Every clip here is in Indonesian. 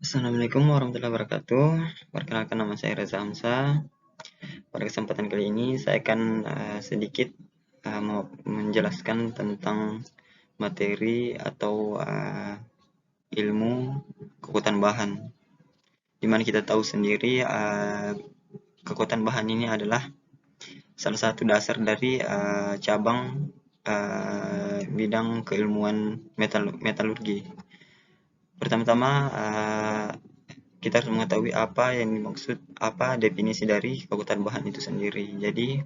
Assalamualaikum warahmatullahi wabarakatuh. Perkenalkan, nama saya Reza Hamzah. Pada kesempatan kali ini saya akan sedikit mau menjelaskan tentang materi atau ilmu kekuatan bahan. Di mana kita tahu sendiri kekuatan bahan ini adalah salah satu dasar dari cabang bidang keilmuan metalurgi. Pertama-tama kita harus mengetahui apa yang dimaksud, apa definisi dari kekuatan bahan itu sendiri. Jadi,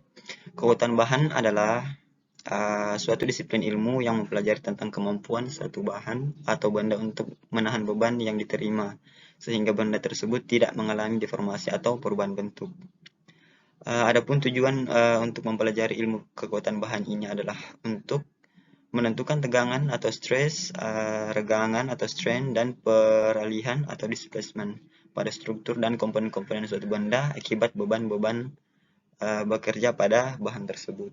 kekuatan bahan adalah suatu disiplin ilmu yang mempelajari tentang kemampuan suatu bahan atau benda untuk menahan beban yang diterima, sehingga benda tersebut tidak mengalami deformasi atau perubahan bentuk. Adapun tujuan untuk mempelajari ilmu kekuatan bahan ini adalah untuk menentukan tegangan atau stres, regangan atau strain, dan peralihan atau displacement pada struktur dan komponen-komponen suatu benda akibat beban-beban bekerja pada bahan tersebut.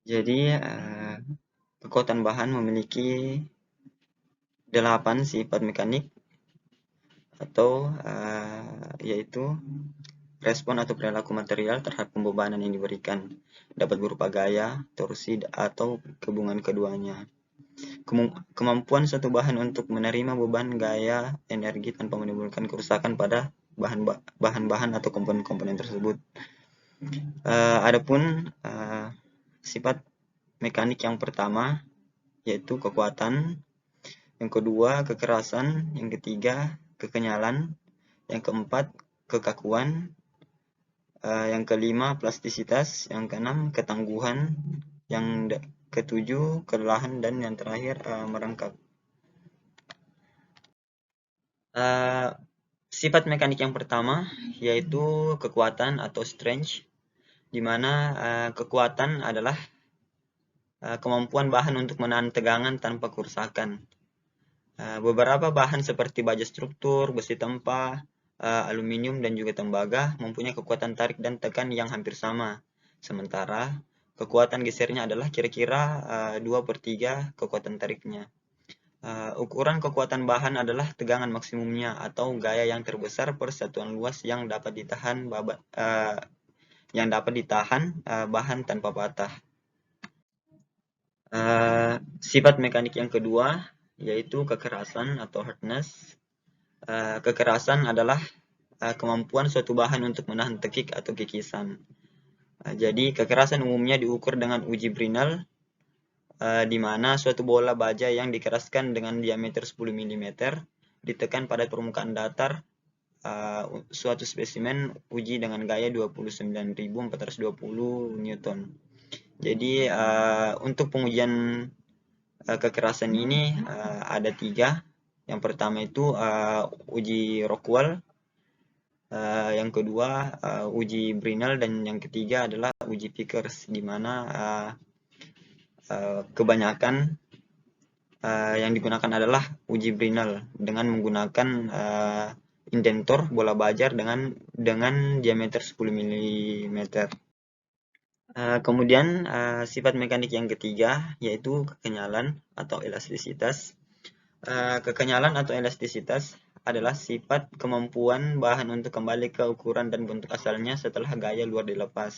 Jadi, kekuatan bahan memiliki 8 sifat mekanik atau yaitu respon atau perilaku material terhadap pembebanan yang diberikan, dapat berupa gaya, torsi, atau gabungan keduanya. Kemampuan suatu bahan untuk menerima beban, gaya, energi tanpa menimbulkan kerusakan pada bahan-bahan atau komponen-komponen tersebut. Adapun sifat mekanik yang pertama yaitu kekuatan, yang kedua kekerasan, yang ketiga kekenyalan, yang keempat kekakuan, yang kelima plastisitas, yang keenam ketangguhan, yang ketujuh kelelahan, dan yang terakhir merangkak. Sifat mekanik yang pertama yaitu kekuatan atau strength, di mana kekuatan adalah kemampuan bahan untuk menahan tegangan tanpa kerusakan. Beberapa bahan seperti baja struktur, besi tempah, aluminium, dan juga tembaga mempunyai kekuatan tarik dan tekan yang hampir sama. Sementara kekuatan gesernya adalah kira-kira 2/3 kekuatan tariknya. Ukuran kekuatan bahan adalah tegangan maksimumnya atau gaya yang terbesar per satuan luas yang dapat ditahan bahan tanpa patah. Sifat mekanik yang kedua yaitu kekerasan atau hardness. Kekerasan adalah kemampuan suatu bahan untuk menahan tekik atau kikisan. Jadi kekerasan umumnya diukur dengan uji Brinell, di mana suatu bola baja yang dikeraskan dengan diameter 10 mm ditekan pada permukaan datar suatu spesimen uji dengan gaya 29.420 Newton. Jadi untuk pengujian kekerasan ini ada 3. Yang pertama itu uji Rockwell, yang kedua uji Brinell, dan yang ketiga adalah uji Vickers, di mana kebanyakan yang digunakan adalah uji Brinell dengan menggunakan indentor bola bajar dengan diameter 10 mm. Kemudian sifat mekanik yang ketiga yaitu kekenyalan atau elastisitas. Kekenyalan atau elastisitas adalah sifat kemampuan bahan untuk kembali ke ukuran dan bentuk asalnya setelah gaya luar dilepas.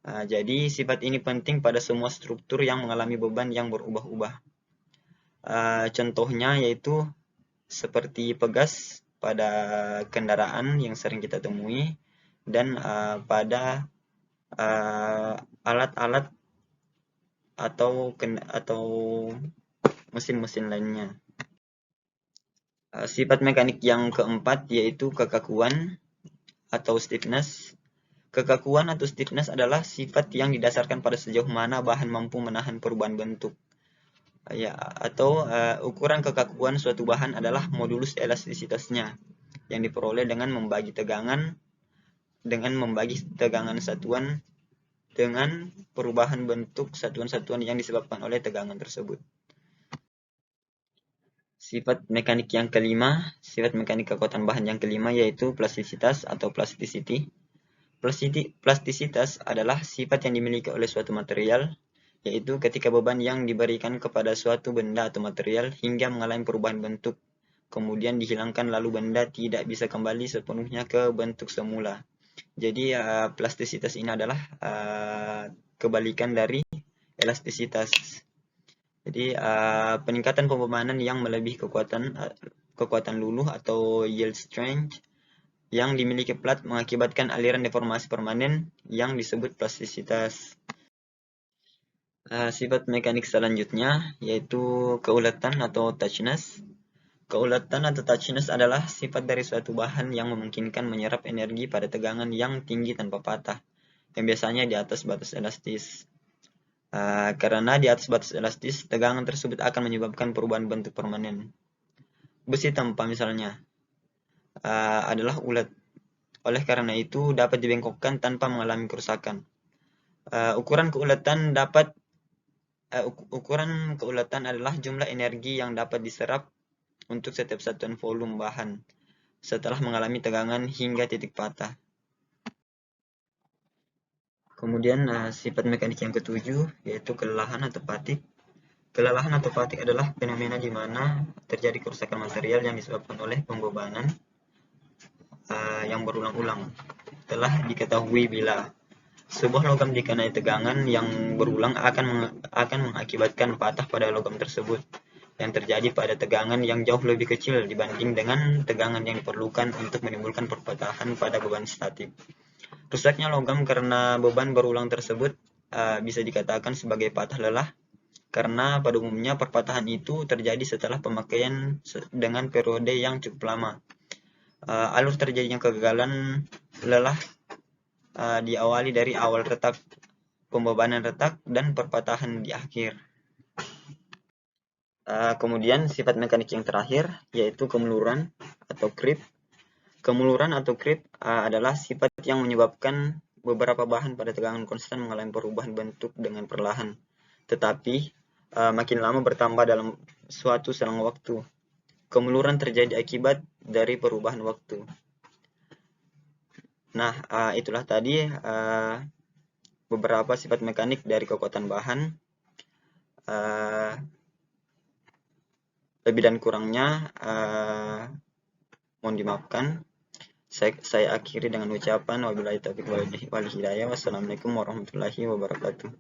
Jadi sifat ini penting pada semua struktur yang mengalami beban yang berubah-ubah. Contohnya yaitu seperti pegas pada kendaraan yang sering kita temui, dan pada alat-alat atau mesin-mesin lainnya. Sifat mekanik yang keempat yaitu kekakuan atau stiffness. Kekakuan atau stiffness adalah sifat yang didasarkan pada sejauh mana bahan mampu menahan perubahan bentuk. Atau ukuran kekakuan suatu bahan adalah modulus elastisitasnya yang diperoleh dengan membagi tegangan satuan dengan perubahan bentuk satuan-satuan yang disebabkan oleh tegangan tersebut. Sifat mekanik yang kelima, sifat mekanik kekuatan bahan yang kelima yaitu plastisitas atau plasticity. Plastisitas adalah sifat yang dimiliki oleh suatu material, yaitu ketika beban yang diberikan kepada suatu benda atau material hingga mengalami perubahan bentuk kemudian dihilangkan lalu benda tidak bisa kembali sepenuhnya ke bentuk semula. Jadi plastisitas ini adalah kebalikan dari elastisitas. Jadi peningkatan pembebanan yang melebihi kekuatan luluh atau yield strength yang dimiliki plat mengakibatkan aliran deformasi permanen yang disebut plastisitas. Sifat mekanik selanjutnya yaitu keuletan atau touchiness. Keuletan atau touchiness adalah sifat dari suatu bahan yang memungkinkan menyerap energi pada tegangan yang tinggi tanpa patah, yang biasanya di atas batas elastis. Karena di atas batas elastis, tegangan tersebut akan menyebabkan perubahan bentuk permanen. Besi tanpa misalnya adalah ulet. Oleh karena itu dapat dibengkokkan tanpa mengalami kerusakan. Ukuran keuletan adalah jumlah energi yang dapat diserap untuk setiap satuan volume bahan setelah mengalami tegangan hingga titik patah. Kemudian sifat mekanik yang ketujuh yaitu kelelahan atau fatigue. Kelelahan atau fatigue adalah fenomena di mana terjadi kerusakan material yang disebabkan oleh pembebanan yang berulang-ulang. Telah diketahui bila sebuah logam dikenai tegangan yang berulang akan mengakibatkan patah pada logam tersebut, yang terjadi pada tegangan yang jauh lebih kecil dibanding dengan tegangan yang diperlukan untuk menimbulkan perpatahan pada beban statik. Rusaknya logam karena beban berulang tersebut bisa dikatakan sebagai patah lelah, karena pada umumnya perpatahan itu terjadi setelah pemakaian dengan periode yang cukup lama. Alur terjadinya kegagalan lelah diawali dari awal retak, pembebanan retak, dan perpatahan di akhir. Kemudian sifat mekanik yang terakhir yaitu kemuluran atau creep. Kemuluran atau creep adalah sifat yang menyebabkan beberapa bahan pada tegangan konstan mengalami perubahan bentuk dengan perlahan, tetapi makin lama bertambah dalam suatu selang waktu. Kemuluran terjadi akibat dari perubahan waktu. Nah, itulah tadi beberapa sifat mekanik dari kekuatan bahan. Lebih dan kurangnya mohon dimaafkan. Saya akhiri dengan ucapan wabillahi taufiq wal hidayah. Wassalamualaikum warahmatullahi wabarakatuh.